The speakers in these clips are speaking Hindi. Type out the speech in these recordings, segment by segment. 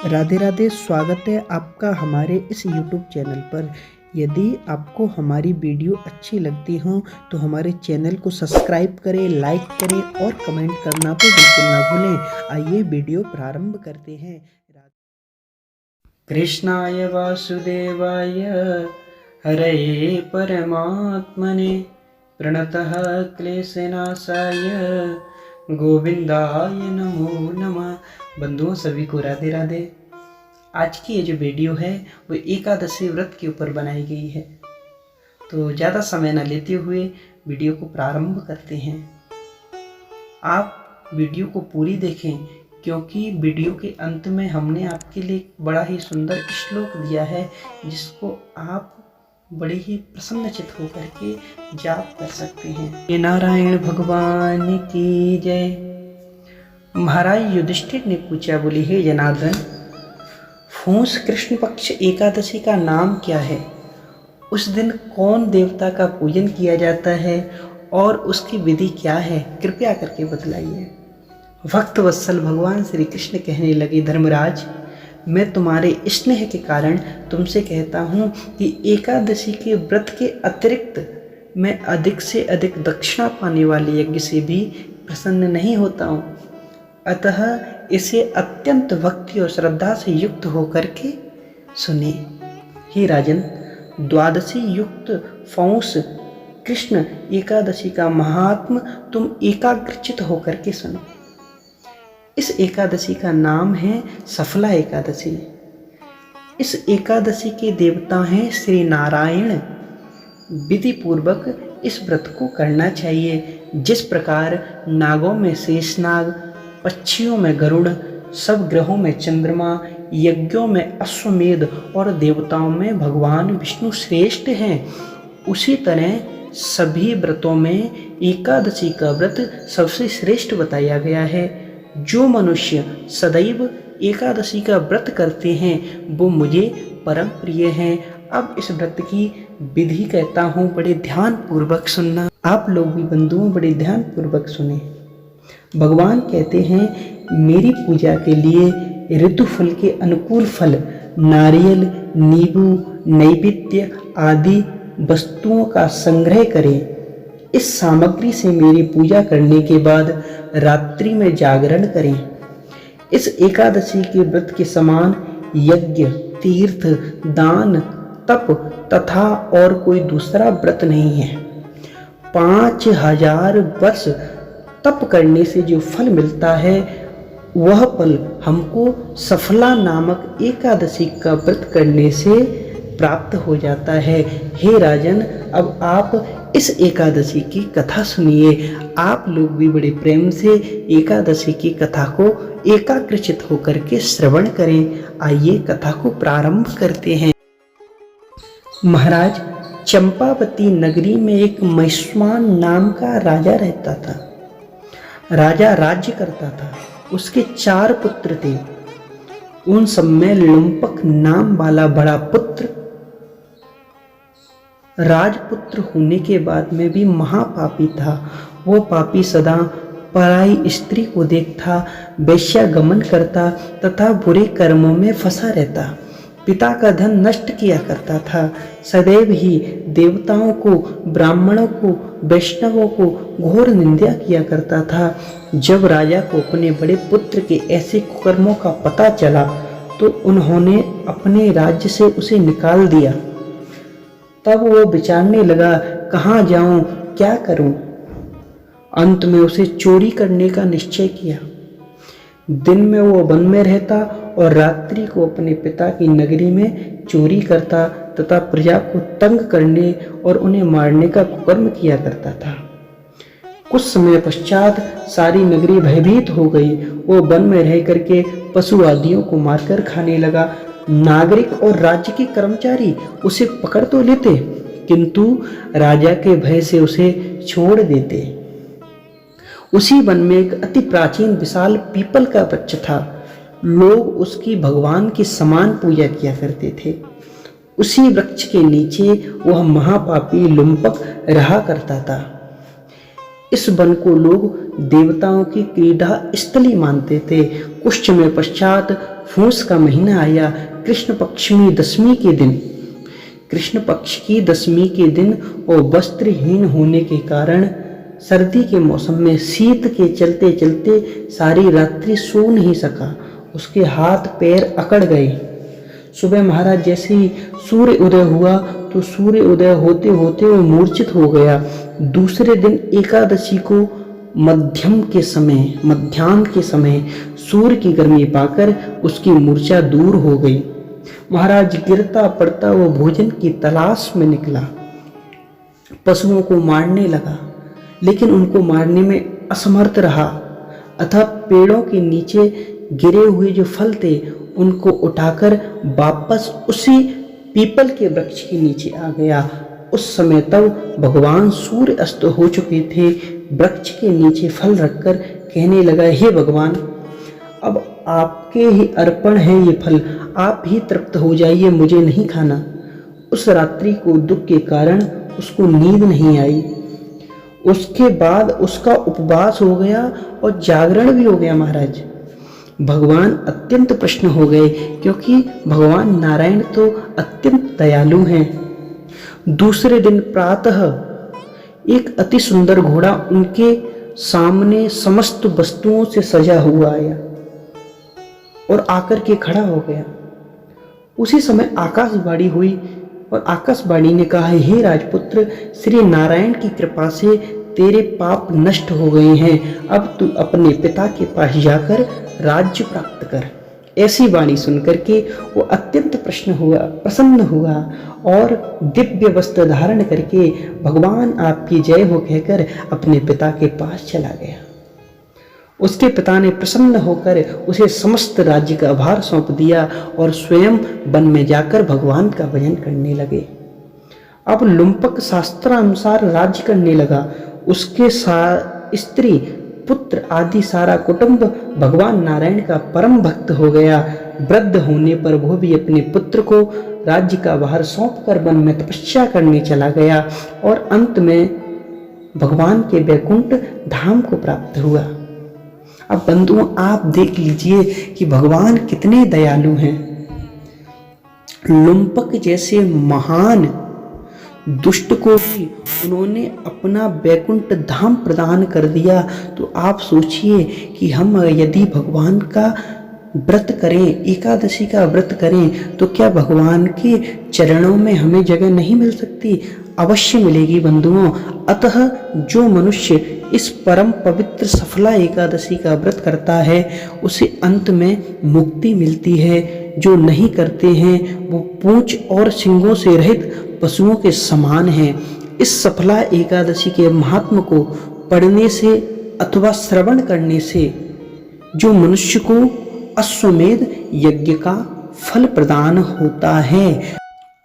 राधे राधे। स्वागत है आपका हमारे इस YouTube चैनल पर। यदि आपको हमारी वीडियो अच्छी लगती हो तो हमारे चैनल को सब्सक्राइब करें, लाइक करें और कमेंट करना तो बिल्कुल ना भूलें। आइए वीडियो प्रारंभ करते हैं। कृष्णाय वासुदेवाय हरये परमात्मने प्रणतः क्लेशनाशाय गोविंदाय नमो नमः। बंधुओं सभी को राधे राधे। आज की ये जो वीडियो है वो एकादशी व्रत के ऊपर बनाई गई है, तो ज़्यादा समय न लेते हुए वीडियो को प्रारंभ करते हैं। आप वीडियो को पूरी देखें क्योंकि वीडियो के अंत में हमने आपके लिए एक बड़ा ही सुंदर श्लोक दिया है जिसको आप बड़े ही प्रसन्नचित होकर के जाप कर सकते हैं। ये नारायण भगवान की जय। महाराज युधिष्ठिर ने पूछा, बोले हे जनार्दन, फूस कृष्ण पक्ष एकादशी का नाम क्या है? उस दिन कौन देवता का पूजन किया जाता है और उसकी विधि क्या है? कृपया करके बतलाइए। भक्त वत्सल भगवान श्री कृष्ण कहने लगे, धर्मराज, मैं तुम्हारे स्नेह के कारण तुमसे कहता हूँ कि एकादशी के व्रत के अतिरिक्त मैं अधिक से अधिक दक्षिणा पाने वाले यज्ञ से भी प्रसन्न नहीं होता हूँ। अतः इसे अत्यंत भक्ति और श्रद्धा से युक्त होकर के सुने। हे राजन, द्वादशी युक्त फौंस कृष्ण एकादशी का महात्म तुम एकाग्रचित होकर के सुनो। इस एकादशी का नाम है सफला एकादशी। इस एकादशी के देवता हैं श्री नारायण। विधि पूर्वक इस व्रत को करना चाहिए। जिस प्रकार नागों में शेषनाग, पक्षियों में गरुड़, सब ग्रहों में चंद्रमा, यज्ञों में अश्वमेध और देवताओं में भगवान विष्णु श्रेष्ठ हैं, उसी तरह सभी व्रतों में एकादशी का व्रत सबसे श्रेष्ठ बताया गया है। जो मनुष्य सदैव एकादशी का व्रत करते हैं वो मुझे परम प्रिय हैं। अब इस व्रत की विधि कहता हूँ, बड़े ध्यान पूर्वक सुनना। आप लोग भी बंधुओं बड़े ध्यान पूर्वक सुने। भगवान कहते हैं, मेरी पूजा के लिए ऋतु फल के अनुकूल फल, नारियल, नींबू, नैवेद्य आदि वस्तुओं का संग्रह करें। इस सामग्री से मेरी पूजा करने के बाद रात्रि में जागरण करें। इस एकादशी के व्रत के समान यज्ञ, तीर्थ, दान, तप तथा और कोई दूसरा व्रत नहीं है। 5000 वर्ष तप करने से जो फल मिलता है वह फल हमको सफला नामक एकादशी का व्रत करने से प्राप्त हो जाता है। हे राजन, अब आप इस एकादशी की कथा सुनिए। आप लोग भी बड़े प्रेम से एकादशी की कथा को एकाग्रचित होकर के श्रवण करें। आइए कथा को प्रारंभ करते हैं। महाराज, चंपावती नगरी में एक महिष्मान नाम का राजा रहता था। राजा राज्य करता था। उसके 4 पुत्र थे। उन सब में लुम्पक नाम वाला बड़ा पुत्र राजपुत्र होने के बाद में भी महापापी था। वो पापी सदा पराई स्त्री को देखता, वेश्यागमन करता तथा बुरे कर्मों में फंसा रहता। पिता का धन नष्ट किया करता था। सदैव ही देवताओं को, ब्राह्मणों को, वैष्णवों को घोर निंदा किया करता था। जब राजा को अपने बड़े पुत्र के ऐसे कुकर्मों का पता चला तो उन्होंने अपने राज्य से उसे निकाल दिया। तब वो विचारने लगा, कहाँ जाऊं, क्या करूं। अंत में उसे चोरी करने का निश्चय किया। दिन में वो वन में रहता और रात्रि को अपने पिता की नगरी में चोरी करता तथा प्रजा को तंग करने और उन्हें मारने का कुकर्म किया करता था। कुछ समय पश्चात सारी नगरी भयभीत हो गई। वो वन में रह करके पशु आदियों को मारकर खाने लगा। नागरिक और राज्य के कर्मचारी उसे पकड़ तो लेते किंतु राजा के भय से उसे छोड़ देते। उसी वन में एक अति प्राचीन विशाल पीपल का वृक्ष था। लोग उसकी भगवान की समान पूजा किया करते थे। उसी वृक्ष के नीचे वह महापापी लुम्पक रहा करता था। इस वन को लोग देवताओं की क्रीड़ा स्थली मानते थे। कुछ में पश्चात फूस का महीना आया। कृष्ण पक्ष में दशमी के दिन, कृष्ण पक्ष की दशमी के दिन और वस्त्रहीन होने के कारण सर्दी के मौसम में शीत के चलते चलते सारी रात्रि सो नहीं सका। उसके हाथ पैर अकड़ गए। सुबह महाराज जैसे ही सूर्य उदय हुआ तो सूर्य उदय होते होते वो मूर्छित हो गया। दूसरे दिन एकादशी को मध्याह्न के समय सूर्य की गर्मी पाकर उसकी मूर्छा दूर हो गई। महाराज गिरता पड़ता वो भोजन की तलाश में निकला। पशुओं को मारने लगा, लेकिन उनको मारने में असमर्थ रहा। अतः पेड़ों के नीचे गिरे हुए जो फल थे उनको उठाकर वापस उसी पीपल के वृक्ष के नीचे आ गया। उस समय तब भगवान सूर्य अस्त हो चुके थे। वृक्ष के नीचे फल रखकर कहने लगा, हे भगवान, अब आपके ही अर्पण है ये फल, आप ही तृप्त हो जाइए, मुझे नहीं खाना। उस रात्रि को दुख के कारण उसको नींद नहीं आई। उसके बाद उसका उपवास हो गया और जागरण भी हो गया। महाराज भगवान अत्यंत प्रसन्न हो गए, क्योंकि भगवान नारायण तो अत्यंत दयालु हैं। दूसरे दिन प्रातः एक अति सुंदर घोड़ा उनके सामने समस्त वस्तुओं से सजा हुआ आया और आकर के खड़ा हो गया। उसी समय आकाशवाणी हुई और आकाशवाणी ने कहा, हे राजपुत्र, श्री नारायण की कृपा से तेरे पाप नष्ट हो गए हैं। अब तू अपने पिता के पास जाकर राज्य प्राप्त कर। ऐसी वाणी सुनकर के वो अत्यंत प्रसन्न हुआ और दिव्य वस्त्र धारण करके भगवान आपकी जय हो कहकर अपने पिता के पास चला गया। उसके पिता ने प्रसन्न होकर उसे समस्त राज्य का भार सौंप दिया और स्वयं वन में जाकर भगवान का भजन करने लगे। अब लुम्पक शास्त्रानुसार राज्य करने लगा। उसके स्त्री पुत्र आदि सारा कुटुंब भगवान नारायण का परम भक्त हो गया। वृद्ध होने पर वो भी अपने पुत्र को राज्य का भार सौंप कर वन में तपस्या करने चला गया और अंत में भगवान के वैकुंठ धाम को प्राप्त हुआ। अब बंधुओं, आप देख लीजिए कि भगवान कितने दयालु हैं। लुम्पक जैसे महान दुष्ट को भी उन्होंने अपना वैकुंठ धाम प्रदान कर दिया। तो आप सोचिए कि हम यदि भगवान का व्रत करें, एकादशी का व्रत करें, तो क्या भगवान के चरणों में हमें जगह नहीं मिल सकती? अवश्य मिलेगी बंधुओं। अतः जो मनुष्य इस परम पवित्र सफला एकादशी का व्रत करता है उसे अंत में मुक्ति मिलती है। जो नहीं करते हैं वो पूंछ और सींगों से रहित पशुओं के समान हैं। इस सफला एकादशी के महात्म को पढ़ने से अथवा श्रवण करने से जो मनुष्य को अश्वमेध यज्ञ का फल प्रदान होता है।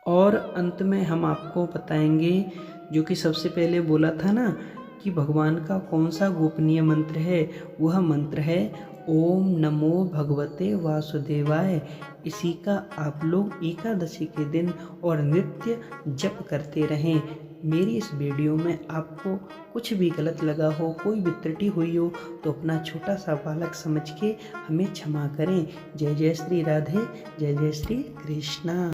और अंत में हम आपको बताएंगे, जो कि सबसे पहले बोला था ना कि भगवान का कौन सा गोपनीय मंत्र है, वह मंत्र है ओम नमो भगवते वासुदेवाय। इसी का आप लोग एकादशी के दिन और नित्य जप करते रहें। मेरी इस वीडियो में आपको कुछ भी गलत लगा हो, कोई भी त्रुटि हुई हो, तो अपना छोटा सा बालक समझ के हमें क्षमा करें। जय जय श्री राधे, जय जय श्री कृष्णा।